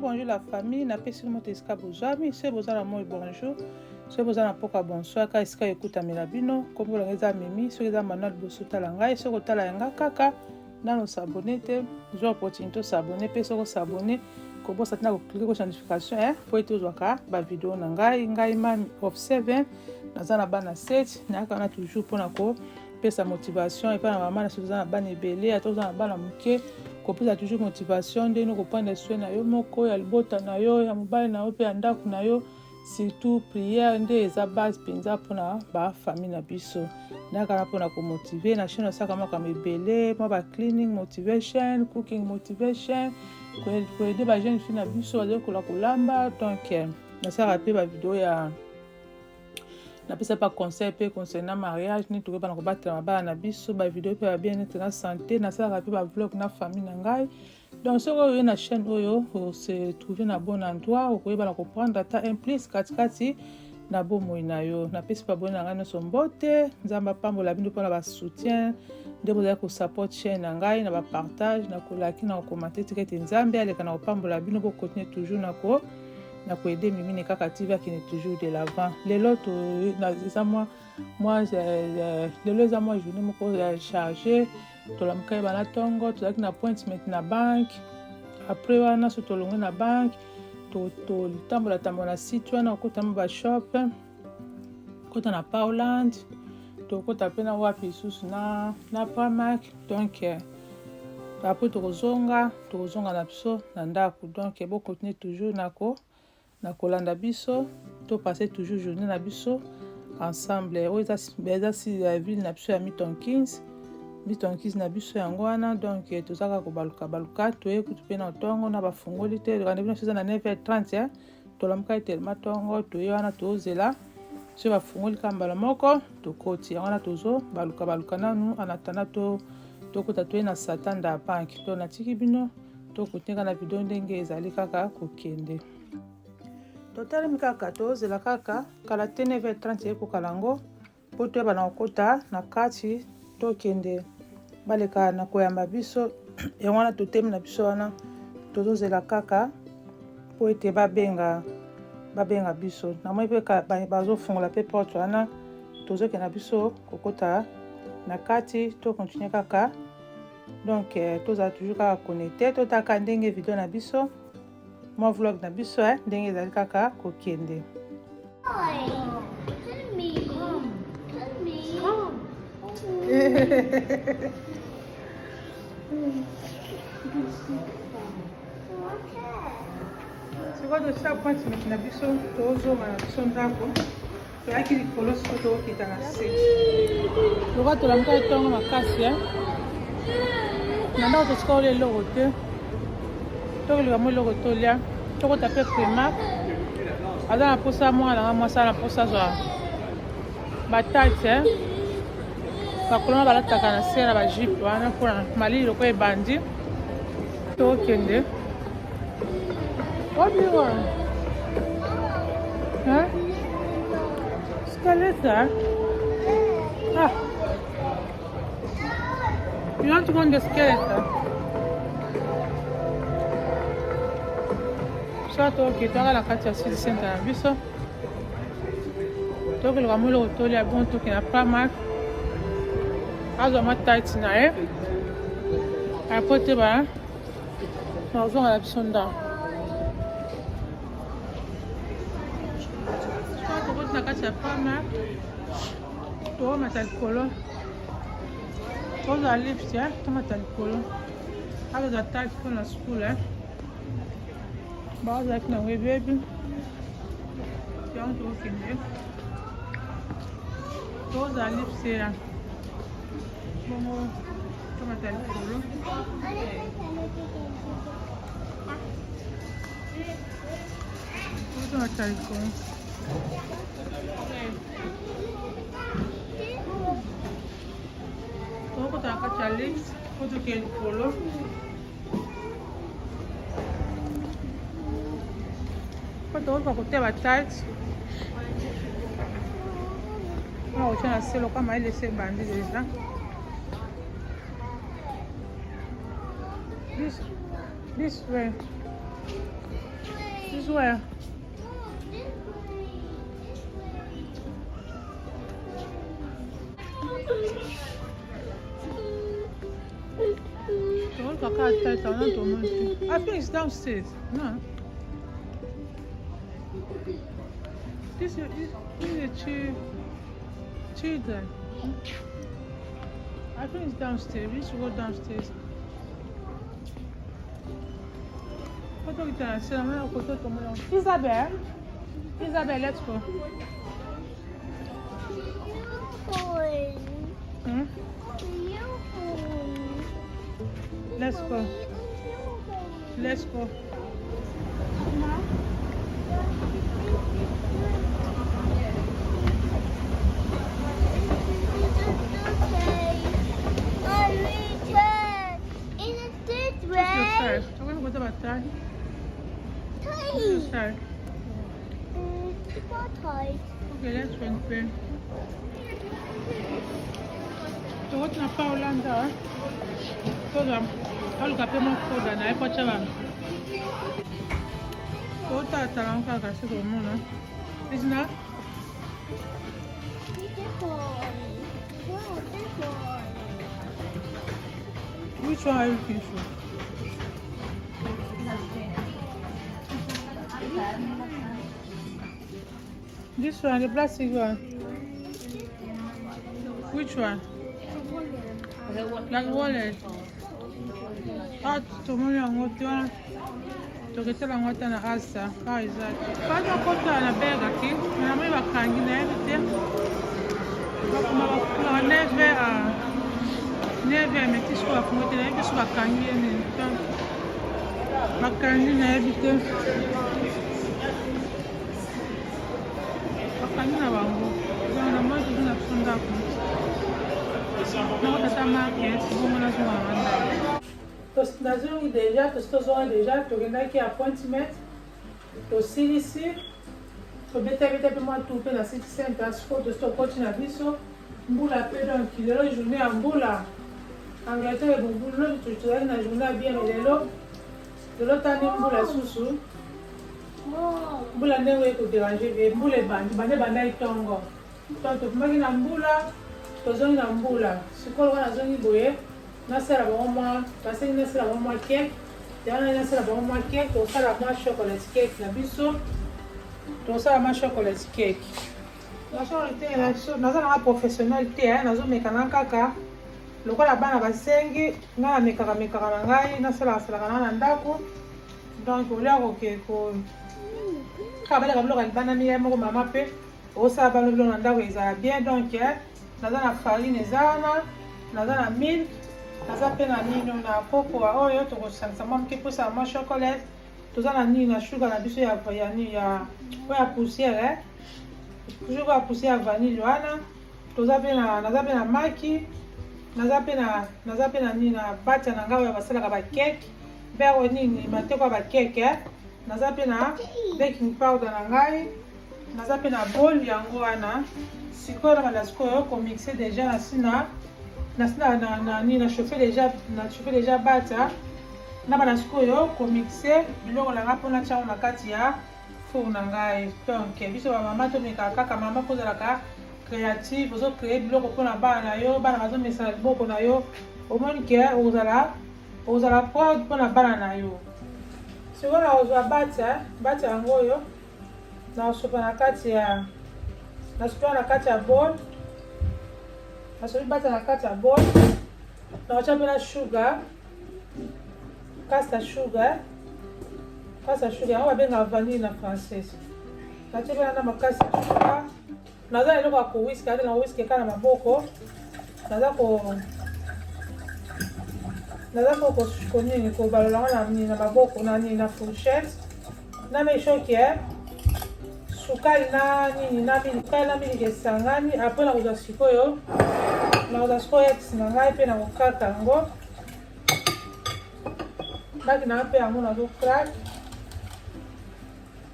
Bonjour la famille, na pesi moto esika bozwami, se boza na moi bonjour, se boza na poka bonsoir ka esika ekuta milabino, kombo la eza mimi, soki eza manuel boso tala ngai, soko tala yanga kaka, nano s'abonner te, zo opportunité s'abonner, pe soko s'abonner, kobo satina ko cliquer ko notification po ete ozwaka ba vidéo na ngai mami of 7, naza na bana 7, na kana toujours pona ko pesa motivation et pas na maman na soki na bana ebele, ata oza na bana muke kopesa toujours motivation ndeni koprendre soin na yo moko ya libota na yo ya mobali na yo pe ya ndako na yo, surtout prière nde eza base mpenza mpona bafamille na biso nakana mpona komotive na chaîne osaka makambo ebele mwa ba cleaning motivation, cooking motivation, koede ba jeune fille na biso bazali kolamba donc nasaka mpe ba video ya napesa pa conseil pe concernant mariage ni tokoba na kobatela mabala na biso ba video pe ba bien être na santé nasalaka pe ba vlog na famille na ngai donc soki oyo na chaîne oyo se trouver na bon endroit okoyeba na comprendre ata implice katikati na bomoi na yo napesi pa boni na ngai nyonso mbote nzambe apambola bino mpona basoutien nde bozali kosupport chaîne na ngai na bapartage na kolaki na kokomante tika ete nzambe aleka na kopambola bino bokontinue toujours na koede mimine kaka TV akine toujours de l'avant lelo eza lelo eza mwa journée moko chargé tolamuka yeba na ntongo tozalaki na appointment na banque après wana so tolongi na banque totambola na site wana okotama bashop kota na Pauland tokota mpe na wapi lisusu na Primark donc après tokozonga na biso na ndako donc bokontinue toujours na kolanda biso to passer toujours journée na biso ensemble oyo eza si ville na biso ya Milton Keynes na biso yango wana donc tozaka kobaluka toyekutu mpe na ntongo na bafungoli te rendez-vous na eza na 9h30 tolamuka etelema ntongo toye wana tozela so bafungoli ka mbala moko tokoti yango wana tozobaluka nanu anatanda tokota toye na satan da banque to natiki bino tokotinga na video ndenge ezali kaka kokende totalemi kaka tozela kaka kala te 9h30 ekokala yango po toyeba na kokota na kati tokende baleka na koyamba biso yango wana totemi na biso wana tozozela kaka po ete babenga biso na moi mpe bazofungola mpe porte wana tozokende na biso kokota na kati tokontinue kaka donc tozala toujours kaka connecté totaka ndenge video na biso mwa vlog na biso ndenge ezali kaka kokende sikoyo tosila appointment na biso tozonga na biso ndako toyaki likolo siko tokita na se loka tolamuka etongo makasi na ndako tosika olia eloko te tokoleka mo eloko tolia tokota mpe Primark aza na mposa mwana nanga mwasi na mposa zwa batate bakolona balataka na se na bajipe wana mpona malili loko ebandi tokende obiwa skeleta you want to go on the skeleton so tokitaka na kati ya city center na biso tokoleka mo eloko tolia bon toke na Primark azwa matite na ye apo te nazonga na biso ndako tokoti na kati ya Primark tokomata likolo tozwa lift tomata likolo azwa taxi mpona school bazalaki nango ebebi yango tokokende toza lips ya bongo tomata likolo tomata likolo tokota na kati ya lips po toke likolo po tokoka koteba tight on va na se loka ma laisser bandi déjà this way don't talk out tight on to money. I think it's downstairs. No, this is a children. I think it's downstairs. We should go downstairs. Isabel, let's go. Let's go. Okay, let's go. So what na Paulanda? All kapema foda na epo chaba. So tata lanka kasi ko muna. Is na? Which one are you looking for? This one, the plastic one. Which one? Like wallet. Ah, tomoni yango twa. Toketela yango ta na asa. Ah, exactly. Kana kota na bega ki. Na mwe bakangi na ebite. Bakuma neve metisco afungote na ebiso bakangi ene. Bakangi na ebite. Bakangi na bango. Na mwe tuna funda ko. Nazongi déjà, togendaki appointment tosilisi tobeta pe mwa tu mpe na city center siko tokoti na biso mbula mpe donc lelo journée ya mbula angleterre ebongulu lobi tozali na journée ya bien lelo tani mbula susu mbula ndenge ekoderange mbula ebandi banda itongo donc topimaki na mbula tozongi na mbula sikoyo wana nazongi boye nasala bango mwa basengi nasala bango mwa cake yana nasala bango mwa cake tosala mwa chocolate cake na biso tosala mwa chocolate cake naza nanga professionnel te nazomekana kaka lokola bana basengi ngai namekaka na ngai nasalaka nanga na ndako donc olia koke kaka baleka biloko ya libanda miye moko mama mpe osala bano biloko na ndako ezala bien donc naza na farine eza wana naza na milk naza mpe na nino na kokoa oyo tokosangisa mwa moke mposa mwa chocolate toza na nini na sugar na biso ya poussière toujours ya poussière ya vanille wana naza mpe na maki naza mpe na nini na batia na ngai oyo basalaka bakeke mbero nini mateko ya bakeke naza mpe na baking powder na ngai naza mpe na bol yango wana sikoyo na banda sikoyo komixe déjà na chauffe déjà bata na banda sikoyo komixe biloko na ngai mpona tiango na kati ya four na ngai donc biso bamama tomekaka kaka mama kozalaka créative ozocrée biloko mpona bana na yo bana bazomesana liboko na yo omoni ke ozala proud mpona bana na yo sikoyo na kozwa bata yango oyo nasopa na kati ya bol nasopi bata na kati ya bol nakotia mpe na sugar kasa sugar yango babengaka vanille na française natie mpe na makasi ya sugar naza eloko ya kowiske ate na wiske kaka na maboko naza konini kobalola ngo na maboko na fourchette na meshoki sukali na nini na miliki na miliki esangani apres nakozwa sikoyo ekisi na ngai mpe nakokaka yango baki na mpe yango nazocrack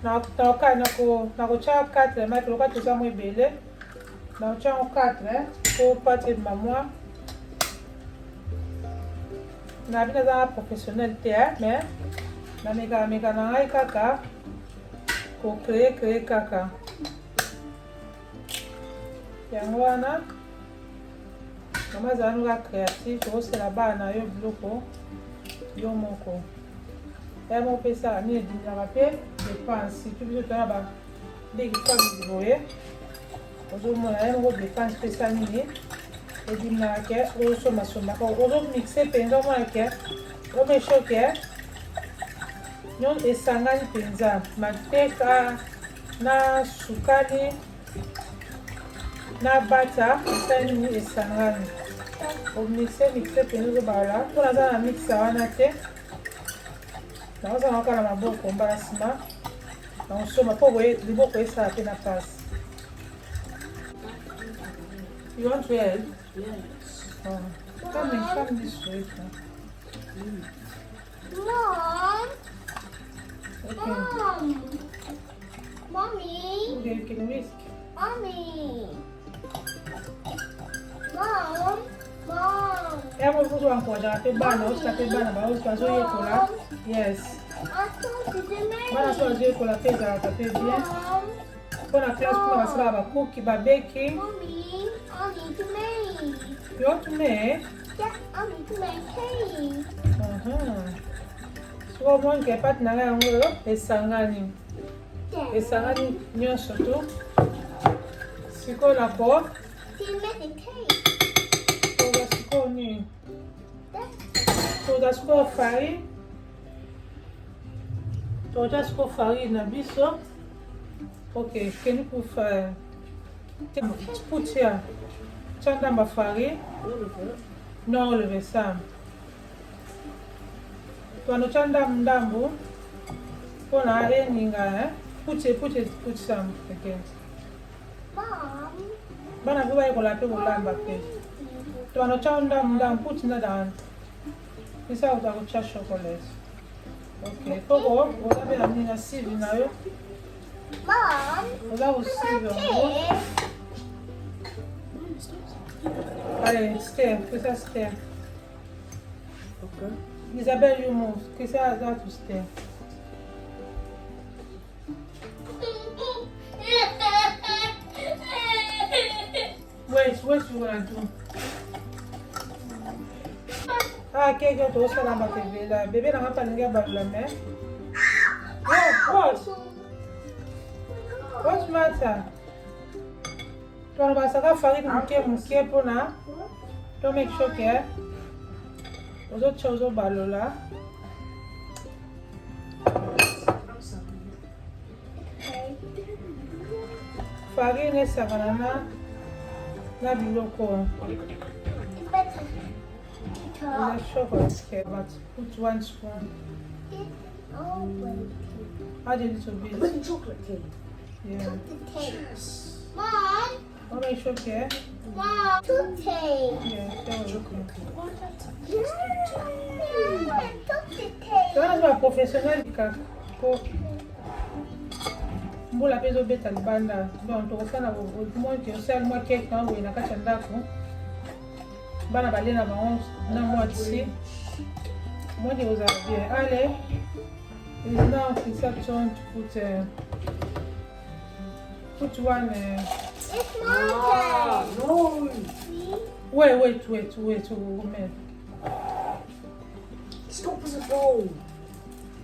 nakotya 4 maki loka toza mo ebele nakotya yango 4 po pate mamwa nabi naza professionnel te mais nameka na ngai kaka kree kaka yango wana mama azala noka créatif okosela bana yo biloko yo moko ya moko mpe esala nini edimilaka mpe dépense to biso tona babeki famili boye ozomona ye moko dépense mpe esa nini edimilaka ke ozosomasomaka ozomixe mpenza omona ke omeshoke nyonso esangani mpenza mateka na sukali na bata esali nini esangani omixe mpenza ozobala mpo naza na mixa wana te nakozala kaka na maboko mbala nsima nakosoma mpo boye liboko esala mpe na pasi. You want to help? Yes. Oh. Come this way. Mom. Okay. Mom. Mommy. Okay, you can whisk. Mommy. Mom. Mom. É uma coisa uma coisa, a pebana, outra pebana, mas outra coisa eu colar. Yes. Bana só eu colar pesa, a pebia. Mom. Quando a classe para você lava cookie, babeki. Mommy, I need to make. You want to make? Yeah, I need to make cake. So mon ke pat na nga ngolo esangani. Yeah. Esangani nyonso tu. Siko na ko. To make a cake. Toda siko ni. Yeah. Toda siko farine. Toda siko farine na biso. Okay, can you put here? Chanda ma farine. No, leave some. Tuano chanda mdambu. Pona eninga, put some again. Mom. Bana biwa iko la pe ulamba pe. Tuano chanda mdambu, put na down. Isa utakucha chocolate. Okay, poko, uzabe na nina sieve na yo. Mom. Uzabe sieve yango. Cake. Allez, stir, fais ça stir. Okay. Isabelle, you move. Que ça that to stir. Wait, what you gonna do? Ah, keke to sala ba bébé la. Bébé na ngapa ninga ba la me. What? What's matter? Tuana basaka farine muke pona. To make sure que ozo balola. Farine esangana na biloko. It's better. I'm not sure for this, but put 1 spoon. Oh, wait. Add a little bit. With chocolate cake. Yeah. The cake. Yes. Mom. I'll make sure que Mom. Two cake. yeah, that was okay. Cake. Wana za professionnel kaka. Po mbula pezo beta libanda. Bon, tokofana mo ki osal mo cake na ngwe na kati ya ndako. Bana balena bango na moitié. Moi je vous ai bien. Allez. It is now it's up to put one. It's my Ah, cake. no. See? Wait, woman. Stop as a phone.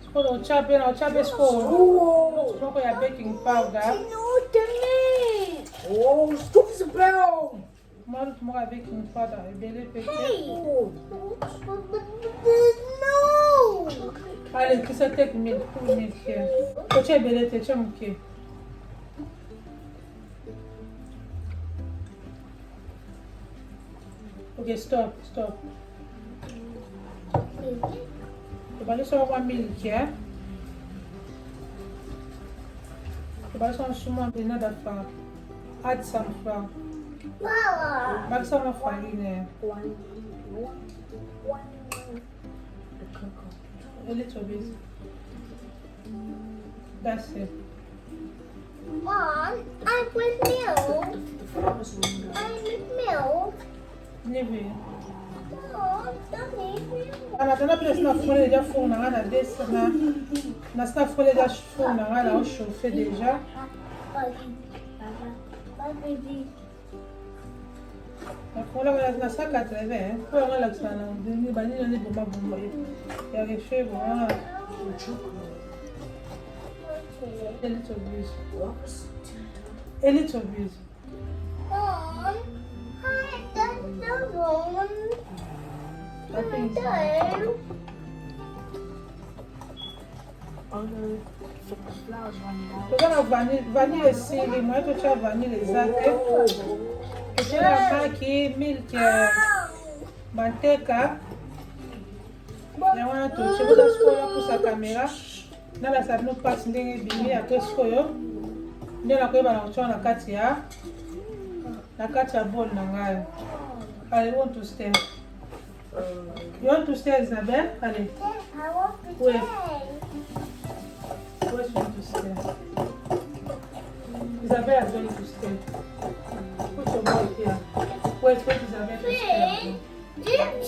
Score chape score. Oh. Score ya baking powder. No, the meat. Oh, stop as a bell. More baking powder. Belé pe. Hey. Oh. No. Allez, que ça take milk, pour milk here. Koche belé te chamuke. Ok, stop. Tobali so mwa milk, hein? Tobali so mwa blender da flour. Add some flour. Flour. Bag some farine. One. The cocoa. A little bit. That's it. Mom, I with milk. The flour's running I out. with milk. Leave it. Mom, don't need milk. Anataka pia sina fourre déjà four na na des na sina fourre déjà four na na au chauffer déjà. Baby. Na fourre la na sa 80 hein. Pour on la ça na ni bani na ni bomba bomba. Ya refe bon. The chocolate. Okay. A little bit. Rocks. A little bit. Mom, hi, that's the one. I think so. Other the flour's running out. Toza na vanille esili, moi totia vanille eza te. Totia na maki, milk, manteka. Ya wana totia boza sikoyo pusa kamera. Na la sabino pasi ndenge ebimi apres sikoyo. Nde nakoyeba na kotia na kati ya bowl na ngai. Allez, you want to stir? You want to stir, Isabelle? Allez. I want to Wait. play. What you want to stir? Isabelle is going to stir. Put your bowl here. Wait, Isabelle to stir. Okay.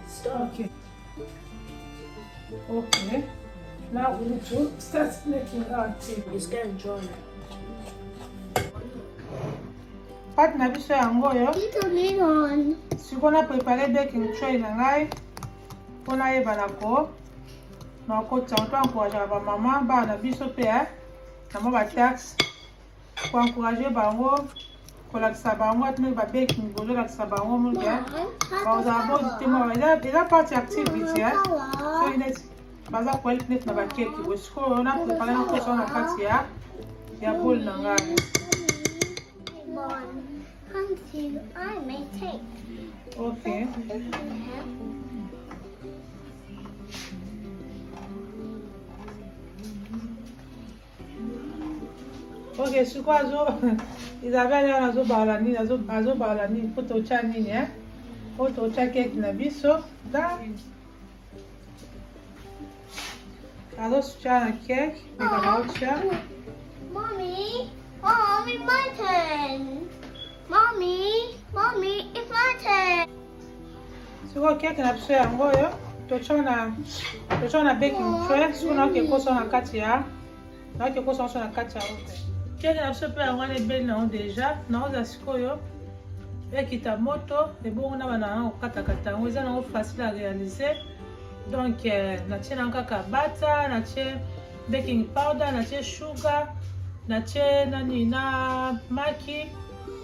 Stop. Okay. Now we need to start making our tea. It's getting dry. Pâte na biso yango oyo. Little one. Sikoyo na prepare baking tray na ngai mpona yebana ko na kokotisa to encourageaka bamama bana na biso mpe na mwa bataxe koencourage bango kolakisa bango atimeli babaking bozolakisa bango moke bazala bozi te moko eza parti activity soki neti baza koyeli neti na bakeki boye sikoyo na prepare na kosa na kati ya bowl na ngai. Until I may take. Okay. Okay, sikoyo Isabelle wana azobala nini po totya nini po totya keki na biso da azotya na keki meka naotya. Mommy, it's my turn. Mommy, it's my turn. Sikoyo keki na biso yango oyo totya na baking tray sikoyo naoke kosa na kati ya ote. Keki na biso mpe yango wana ebeli nango deja naoza sikoyo ekita moto ebongo na bana nango kokatakata yango eza nango facile à réaliser. Donc natie nango kaka bata, natie baking powder, natie sugar, natie nani na maki,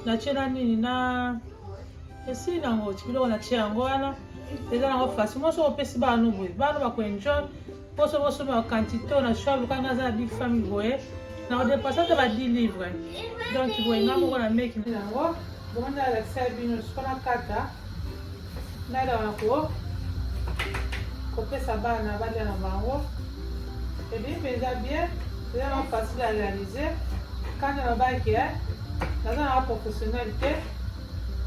natie nani na esili nango biloko natie yango wana eza nango facile. Moso opesi bana boye bana bakoenjoy moso bosomba quantité na choix lukanga aza na big famille boye na odepasa ata ba 10 livres. Donc boye nga moko na meki nango bongo nalakisa bino siko nakata nayeba kopesa bana balia na bango ebi mpenza bien eza na facile à réaliser. Kanda nabaki naza na professionnel te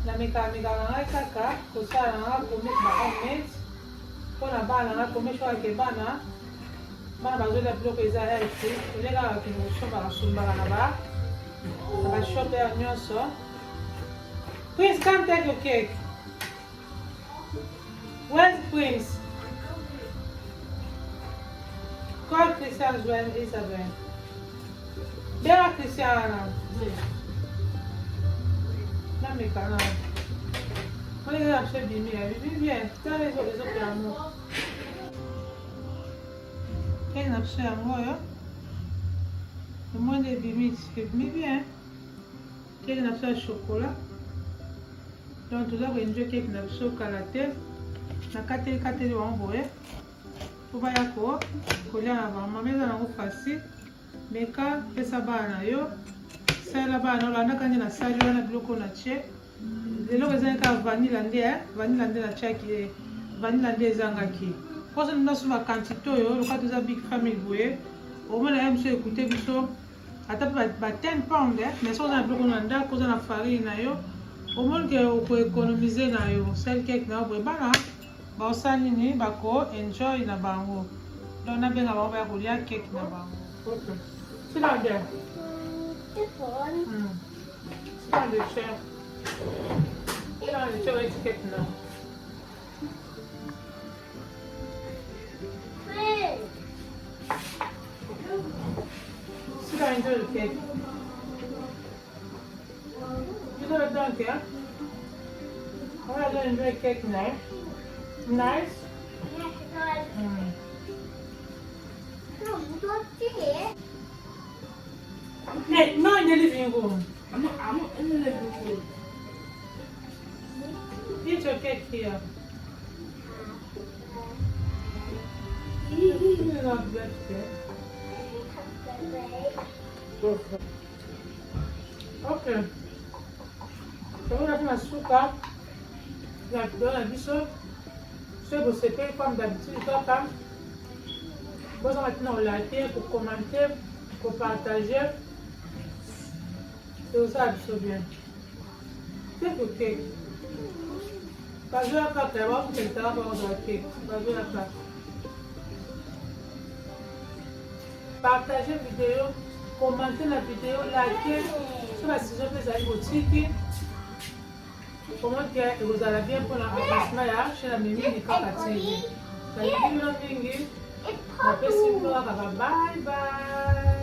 namekaka na ngai kaka kosala na ngai komete ba homemade mpona bana na ngai komete oyoke bana bazolia biloko eza healthy oleka bakende kosomba basumbaka na bashope ya nyonso. Prince, come take your cake. Where's Prince? Call Christian Joel Isabel. Bella Christiana. Não me cana. Olha que ela cheia de mim, vive bien. Tá les autres amour. Quem n'a pas amour, le moins de bimit, c'est bien. Quem n'a pas chocolat. Donc tout ça, vous enjoy cake n'a pas chocolat. Na kateli wango boye. Kuba yako kolia na mama meza na ufasi meka pesa bana yo sala bana olanda kanje na sali wana biloko na che lelo ezalaka vanilla nde vanilla nde natiaki vanilla nde ezangaki mposa nasoma quantité oyo loka toza big family boye omona ye biso ekute biso ata mpe ba 10 pound mais soki oza na biloko na ndako oza na farine na yo omoni ke okoéconomise na yo sel cake na yo boye bana baosala nini bako-enjoy na bango donc nabenga bango baya kolia cake na bango sit down there. This one. Sit down the chair. Sit down the chair where it's cake now. Hey. Sit down and enjoy the cake. You got it done, yeah? I want to enjoy cake now. Nice? Yes, guys. No, don't see it. Hey, no in the living room. I'm in the living room. Eat your cake here. You You're not bad cake. Okay. So we're going to suka. La vidéo la biso. Si vous savez comme d'habitude, vous allez liker, pour commenter, pour partager. C'est ça biso bien. C'est ok. Pas de la carte, là, vous allez faire la cake. Pas de la carte. Partagez la vidéo, commentez la vidéo, likez. Sur la saison, vous allez vous tirer. Comment que vous allez bien pour l'avancement chez la Mimi Nikaka TV. Bye bye.